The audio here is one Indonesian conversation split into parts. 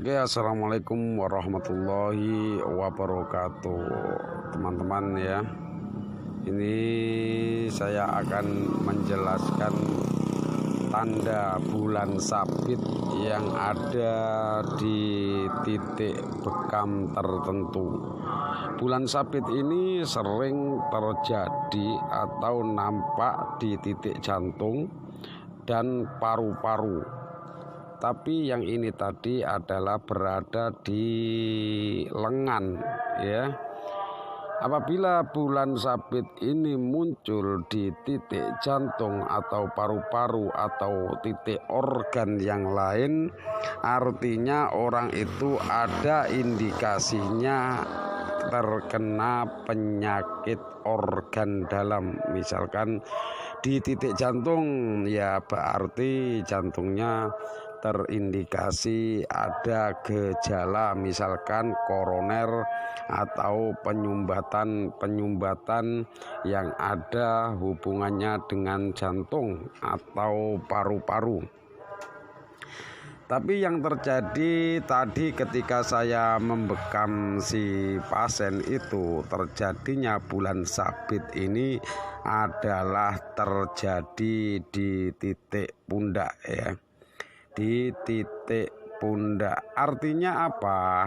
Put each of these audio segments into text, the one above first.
Oke, assalamualaikum warahmatullahi wabarakatuh, teman-teman ya. Ini saya akan menjelaskan tanda bulan sabit yang ada di titik bekam tertentu. Bulan sabit ini sering terjadi atau nampak di titik jantung dan paru-paru. Tapi yang ini tadi adalah berada di lengan ya. Apabila bulan sabit ini muncul di titik jantung atau paru-paru atau titik organ yang lain, artinya orang itu ada indikasinya terkena penyakit organ dalam. Misalkan di titik jantung, ya berarti jantungnya terindikasi ada gejala misalkan koroner atau penyumbatan yang ada hubungannya dengan jantung atau paru-paru. Tapi yang terjadi tadi ketika saya membekam si pasien itu, terjadinya bulan sabit ini adalah terjadi di titik pundak ya. Di titik pundak artinya apa?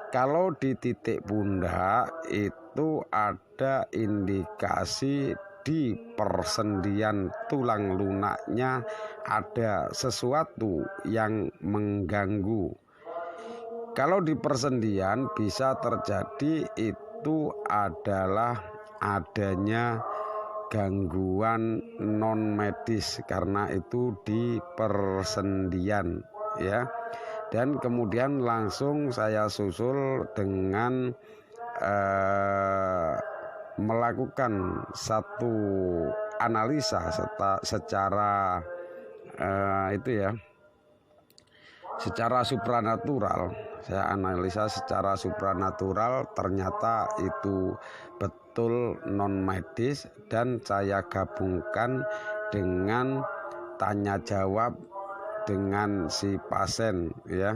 Kalau di titik pundak itu ada indikasi di persendian tulang lunaknya ada sesuatu yang mengganggu. Kalau di persendian bisa terjadi itu adalah adanya gangguan non medis karena itu di persendian ya. Dan kemudian langsung saya susul dengan melakukan satu analisa secara secara supranatural. Saya analisa secara supranatural, ternyata itu betul non medis dan saya gabungkan dengan tanya jawab dengan si pasien ya.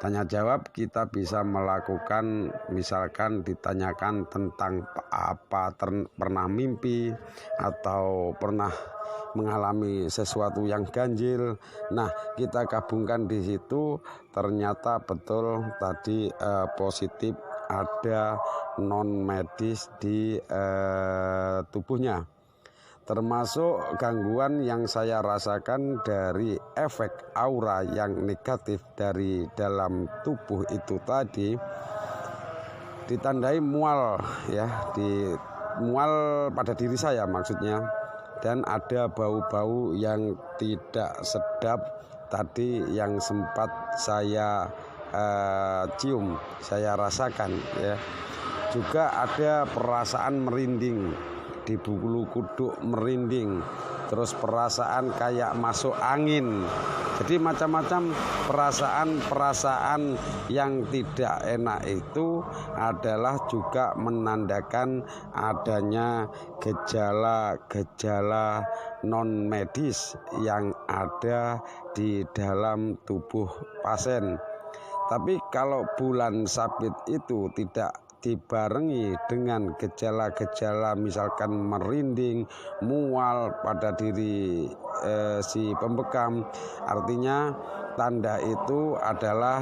Tanya jawab kita bisa melakukan, misalkan ditanyakan tentang apa, pernah mimpi atau pernah mengalami sesuatu yang ganjil. Nah, kita gabungkan di situ, ternyata betul tadi positif ada non medis di tubuhnya. Termasuk gangguan yang saya rasakan dari efek aura yang negatif dari dalam tubuh itu tadi, ditandai mual ya, di mual pada diri saya maksudnya, dan ada bau-bau yang tidak sedap tadi yang sempat saya cium, saya rasakan ya. Juga ada perasaan merinding di bulu kuduk, merinding, terus perasaan kayak masuk angin. Jadi macam-macam perasaan yang tidak enak itu adalah juga menandakan adanya gejala-gejala non medis yang ada di dalam tubuh pasien. Tapi kalau bulan sabit itu tidak dibarengi dengan gejala-gejala misalkan merinding, mual pada diri si pembekam, artinya tanda itu adalah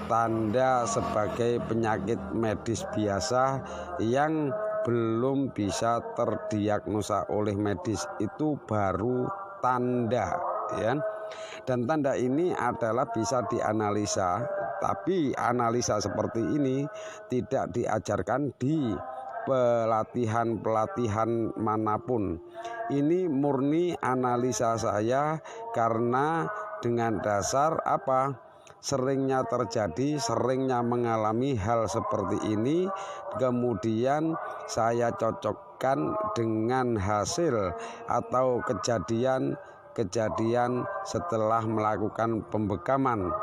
tanda sebagai penyakit medis biasa yang belum bisa terdiagnosa oleh medis, itu baru tanda ya. Dan tanda ini adalah bisa dianalisa, tapi analisa seperti ini tidak diajarkan di pelatihan manapun. Ini murni analisa saya karena dengan dasar apa? Seringnya terjadi, seringnya mengalami hal seperti ini, kemudian saya cocokkan dengan hasil atau kejadian setelah melakukan pembekaman.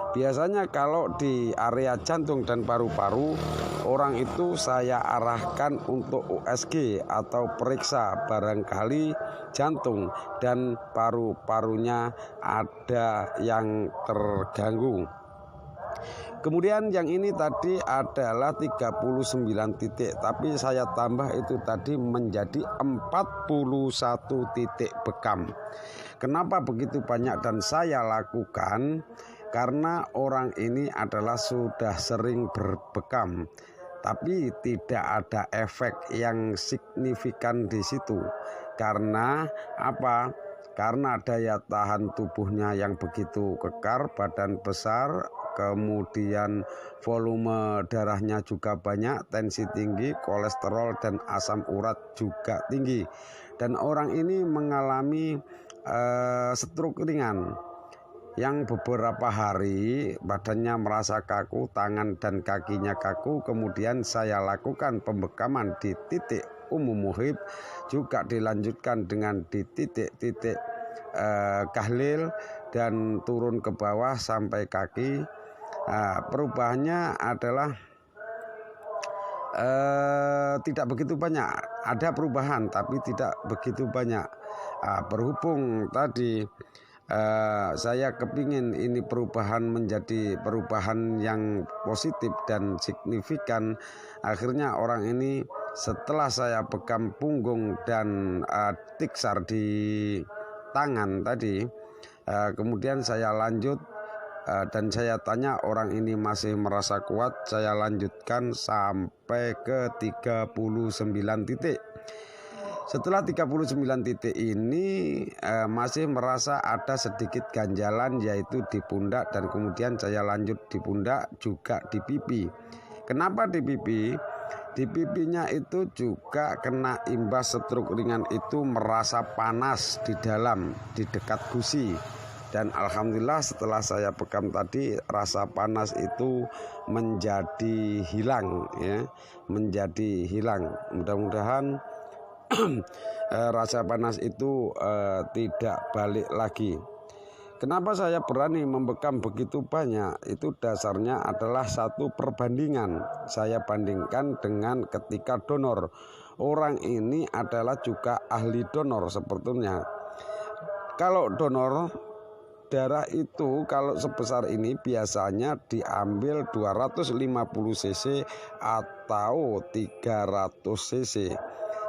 Biasanya kalau di area jantung dan paru-paru, orang itu saya arahkan untuk USG atau periksa barangkali jantung dan paru-parunya ada yang terganggu. Kemudian yang ini tadi adalah 39 titik, tapi saya tambah itu tadi menjadi 41 titik bekam. Kenapa begitu banyak dan saya lakukan? Karena orang ini adalah sudah sering berbekam, tapi tidak ada efek yang signifikan di situ. Karena apa? Karena daya tahan tubuhnya yang begitu kekar, badan besar, kemudian volume darahnya juga banyak, tensi tinggi, kolesterol dan asam urat juga tinggi. Dan orang ini mengalami stroke ringan yang beberapa hari badannya merasa kaku, tangan dan kakinya kaku. Kemudian saya lakukan pembekaman di titik umum muhib, juga dilanjutkan dengan di titik-titik kahlil dan turun ke bawah sampai kaki. Perubahannya adalah tidak begitu banyak. Ada perubahan tapi tidak begitu banyak. Berhubung tadi saya kepingin ini perubahan menjadi perubahan yang positif dan signifikan. Akhirnya orang ini setelah saya bekam punggung dan tiksar di tangan tadi, kemudian saya lanjut dan saya tanya orang ini masih merasa kuat. Saya lanjutkan sampai ke 39 titik. Setelah 39 titik ini masih merasa ada sedikit ganjalan, yaitu di pundak, dan kemudian saya lanjut di pundak juga di pipi. Kenapa di pipi? Di pipinya itu juga kena imbas stroke ringan itu, merasa panas di dalam, di dekat gusi. Dan alhamdulillah setelah saya bekam tadi, rasa panas itu menjadi hilang, ya, menjadi hilang. Mudah-mudahan rasa panas itu tidak balik lagi. Kenapa saya berani membekam begitu banyak? Itu dasarnya adalah satu perbandingan. Saya bandingkan dengan ketika donor. Orang ini adalah juga ahli donor sebetulnya. Kalau donor darah itu kalau sebesar ini biasanya diambil 250 cc atau 300 cc.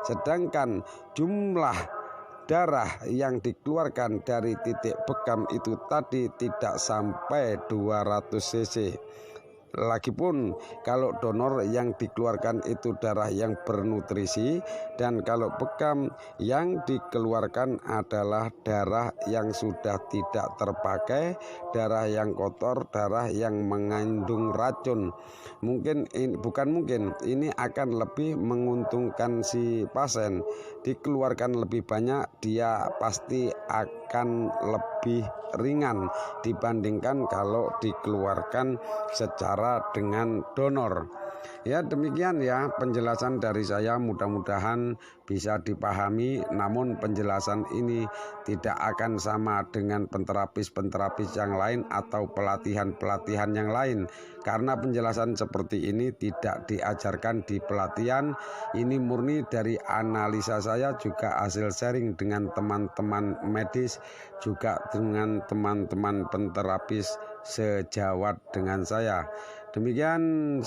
Sedangkan jumlah darah yang dikeluarkan dari titik bekam itu tadi tidak sampai 200 cc. Lagipun kalau donor yang dikeluarkan itu darah yang bernutrisi, dan kalau bekam yang dikeluarkan adalah darah yang sudah tidak terpakai, darah yang kotor, darah yang mengandung racun. Ini akan lebih menguntungkan si pasien. Dikeluarkan lebih banyak, dia pasti akan lebih ringan dibandingkan kalau dikeluarkan secara dengan donor. Ya, demikian ya penjelasan dari saya, mudah-mudahan bisa dipahami. Namun penjelasan ini tidak akan sama dengan penterapis yang lain atau pelatihan yang lain, karena penjelasan seperti ini tidak diajarkan di pelatihan. Ini murni dari analisa saya, juga hasil sharing dengan teman-teman medis, juga dengan teman-teman penterapis sejawat dengan saya. Demikian